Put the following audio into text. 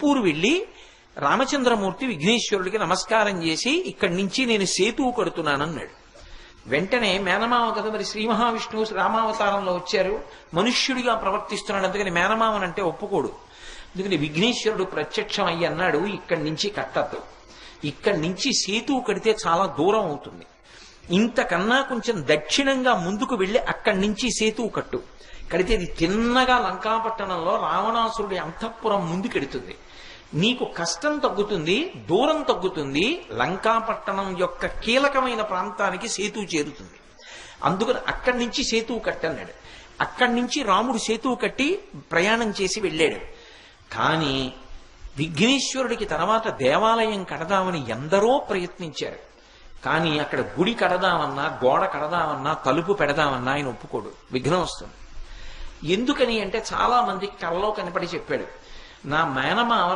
పూరు వెళ్ళి రామచంద్రమూర్తి విఘ్నేశ్వరుడికి నమస్కారం చేసి ఇక్కడి నుంచి నేను సేతువు కడుతున్నానన్నాడు. వెంటనే మేనమామ కదా మరి శ్రీ మహావిష్ణువు రామావతారంలో వచ్చారు, మనుష్యుడిగా ప్రవర్తిస్తున్నాడు, అందుకని మేనమామనంటే ఒప్పుకోడు. అందుకని విఘ్నేశ్వరుడు ప్రత్యక్షం అయ్యి అన్నాడు, ఇక్కడి నుంచి కట్టద్దు, ఇక్కడి నుంచి సేతువు కడితే చాలా దూరం అవుతుంది, ఇంతకన్నా కొంచెం దక్షిణంగా ముందుకు వెళ్ళి అక్కడి నుంచి సేతువు కట్టు, కడితే ఇది తిన్నగా లంకాపట్టణంలో రావణాసురుడి అంతఃపురం ముందుకెడుతుంది, నీకు కష్టం తగ్గుతుంది, దూరం తగ్గుతుంది, లంకాపట్టణం యొక్క కీలకమైన ప్రాంతానికి సేతువు చేరుతుంది, అందుకని అక్కడి నుంచి సేతువు కట్టన్నాడు. అక్కడి నుంచి రాముడు సేతువు కట్టి ప్రయాణం చేసి వెళ్ళాడు. కానీ విఘ్నేశ్వరుడికి తర్వాత దేవాలయం కడదామని ఎందరో ప్రయత్నించారు. కానీ అక్కడ గుడి కడదామన్నా, గోడ కడదామన్నా, తలుపు పెడదామన్నా ఆయన ఒప్పుకోడు, విఘ్నం వస్తుంది. ఎందుకని అంటే చాలా మందికి కలలో కనపడి చెప్పాడు, నా మేనమామ